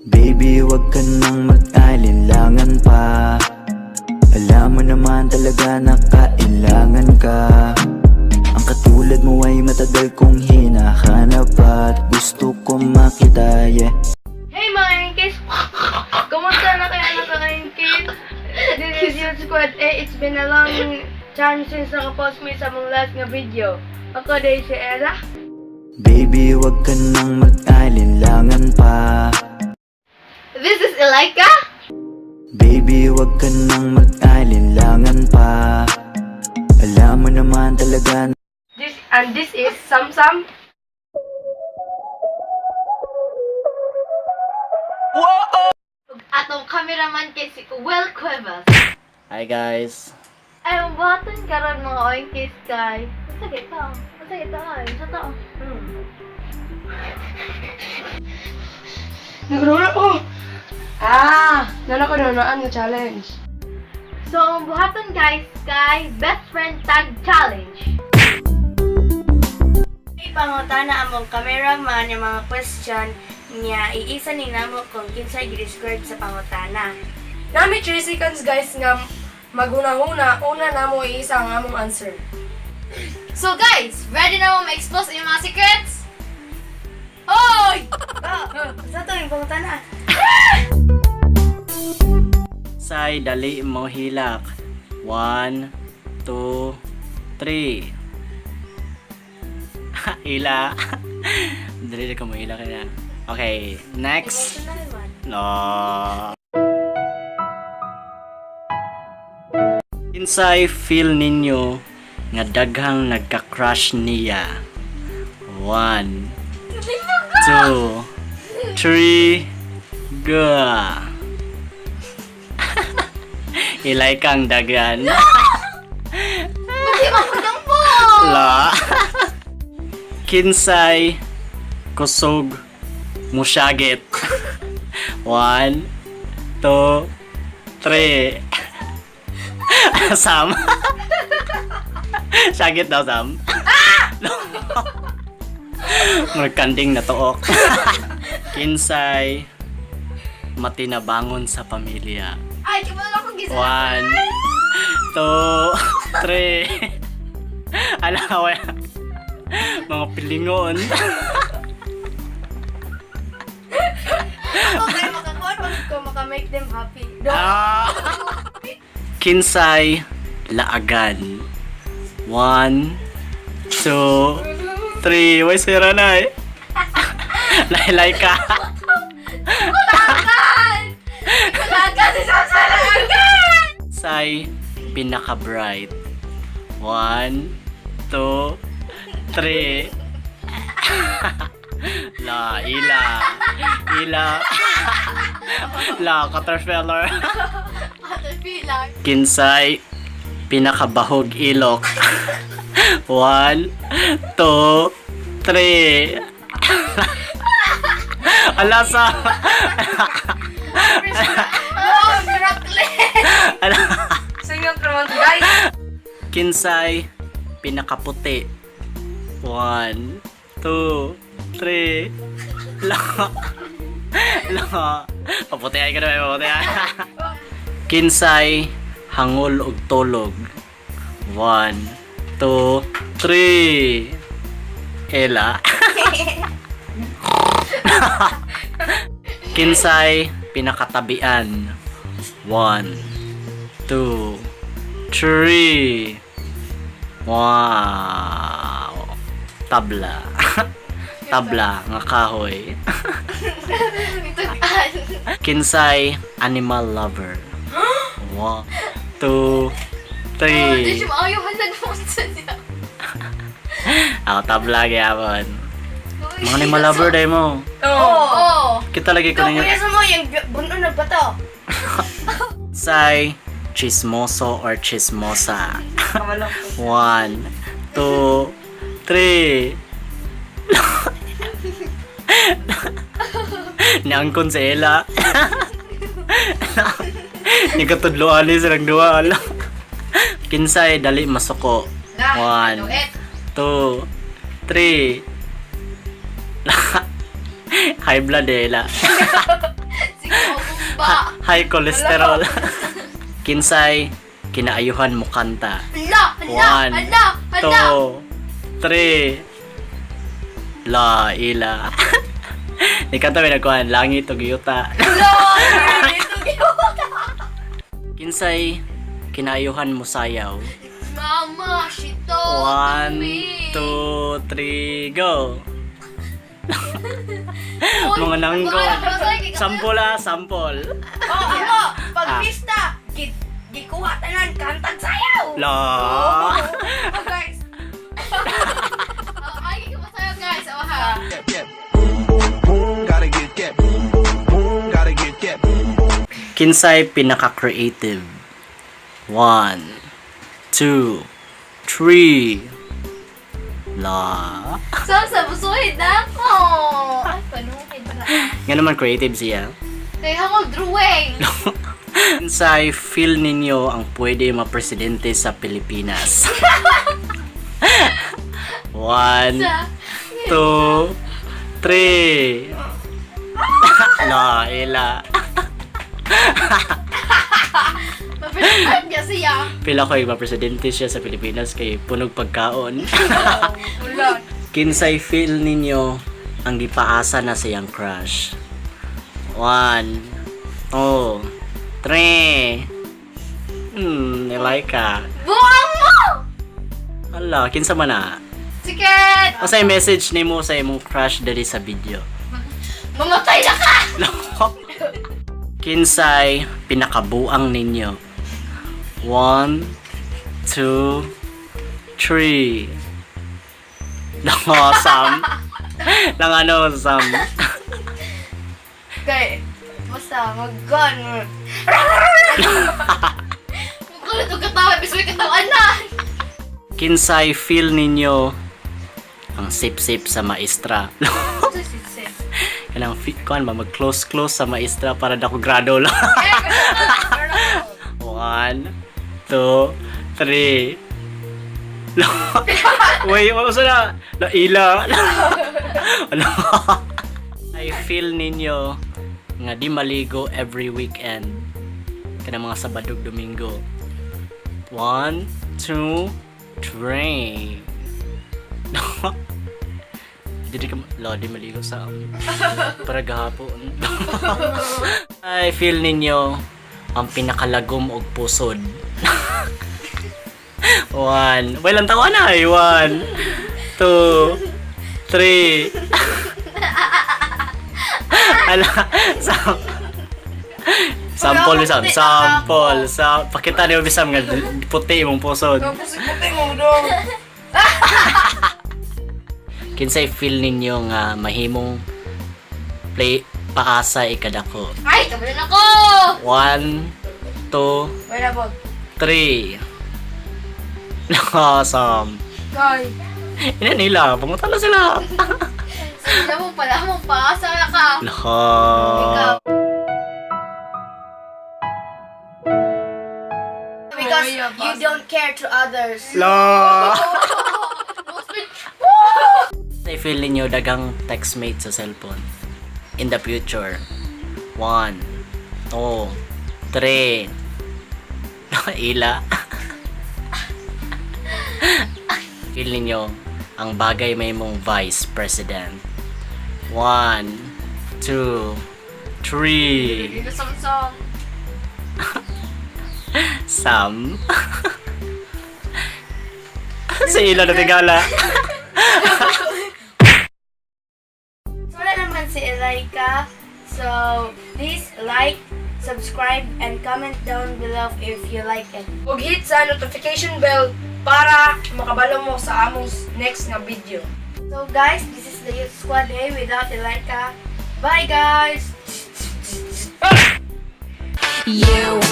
Baby, wag ka nang mag-alinlangan pa. Alam mo naman talaga na kailangan ka. Ang katulad mo ay matagal kong hinahanap at gusto kong makita, yeah. Hey mga Inkis! Kumusta na kayo mga ka-Inkis? This is your squad A. It's been a long time since nakapost mo sa mong last nga video. Ako day si Ella. Baby, wag ka nang mag-alinlangan pa. This is Elika. Baby, wag ka nang mag-alinlangan pa. Alam mo naman talaga. This is Samsam. Atong cameraman kay si Will Cuevas. Hi guys. Ay, mabuhatan karon mga Inkis kay. Masakit to. Masakit to ay. Sa to. Nagrura ko! Nanako nga challenge. So, ang buhaton guys kay Best Friend Tag Challenge. Ipangutana among cameraman yung mga question niya iisa ni namo kung kinsay gi-describe sa pangutana. Nami 3 seconds guys nga maghuna-huna, una na mo iisa ang among answer. So guys, ready na mo ma-expose yung mga secrets? Hoy! Sa to yung pangutana. Say, dali mo hilak. 1, 2, 3. Hila. Dali ka mo hilak na. Okay, next. No. Insay feel ninyo nga daghang nagka-crush niya. 1, 2, 3, go. Ilay kang dagan. Hindi makudang po! La. Kinsay kusog musyagit. 1, 2, 3. Sam. Syagit daw, Sam. Magkanding na tuok. Kinsay matinabangon sa pamilya. Ay, kibala akong gisa. 1, 2, 3. Alawa. Mga pilingon. Okay, makakuha ko makamake them happy. Ah. Kinsay laagan. 1, 2, 3. Way sira na eh. Laylay ka. Kalagan si Sasalagan! Say pinaka-bright. 1, 2, 3. La, ila. La, caterpillar. Caterpillar. Kinsay pinakabahog ilok. 1, 2, 3. Alasa. Oh, miracle! Single naman guys! Kinsay pinakaputi. 1, 2, 3. La. Paputi ay ka na, paputi ay. Kinsay hangol og tulog. 1, 2, 3. Ela. Kinsay pinakatabian. 1, 2, 3. Wow. Tabla. Tabla nga kahoy. Kinsay animal lover. 1, 2, 3. Ayuhan na naman sa niya. Ako tabla gyapon. Mga animal lover day mo. Oo. Kita lagi ko Ito, ninyo. kuya sa mo, yung buno na ba to? Say chismoso or chismosa. 1, 2, 3. Niangkon sa ela. Ni katudloan ni silang duwa. Kinsay dali masuko. 1, 2, 3. High blood eh la. High cholesterol. Kinsay kinaayuhan mo kanta. One, two, three. La ila. Ni kanta may nagkuhan langit ug yuta. Kinsay kinaayuhan mo sayaw. Mama, she told One, me. 2, 3, go. Mga nanggo. Sample sample. Pag pista, gikuha tanan kantang sayaw. La. Guys. Ay, masayaw guys. Gotta get that. Gotta get that. Kinsay pinaka-creative. 1, 2, 3. La. Sa busuhin na ako. Ay, panuhin na. Nga naman creative siya. Kaya ako drawing. Kinsay feel ninyo ang pwede ma-presidente sa Pilipinas. 1, 2, 3. La ila. Mapilitan niya siya. Pila ko yung ma-presidente siya sa Pilipinas kay punog pagkaon. Ulan. Kinsay feel ninyo ang gipaasa na siyang crush. 1, 2, 3. Nilay ka. Buwang mo! Hala, kinsa man na? Sikat! Asa yung message nimo sa imong crush dali sa video? Mamatay na ka! Kinsay pinakabuang ninyo? 1, 2, 3. Sam. Lang ano, Sam. Okay. Basta, mag-gun. Magkulit ang katawa. Bisway katawan na. Kinsay feel ninyo ang sip-sip sa maestra? Kanang kuan ba mag-close sa maestra para dako grado lang. 1, 2, 3. Wait, ano na? La ila. I feel ninyo nga di maligo every weekend. Kanang mga Sabadog Domingo. 1, 2, 3. Di maligo sa para gahapon. I feel ninyo ang pinakalagom og pusod. 1. Well, ang tawa na eh. 1, 2, 3. Ala, sample bisam. Pakita niyo bisam nga puti imong pusod. Pusi-puti mo dong. Kinsay feel ninyo nga mahimong play paasa ikadako. Ay, kabalin ako! 1, 2, Wait na po. 3. Awesome. Guys. Ina nila, pumunta na sila. Sila mo pala mong paasa na ka. Lahat. Because you don't care to others. Say feel ninyo dagang textmate sa cellphone in the future. 1, 2, 3. Ila. Feel ninyo ang bagay may mong vice president. 1, 2, 3. Dito samsam. Sam. Sa ila na tigala. Wala naman si Elaika. So, please like, subscribe, and comment down below if you like it. Huwag hit sa notification bell para makabalo mo sa among next nga video. So guys, this is the Youth Squad A without Elaika. Bye guys! You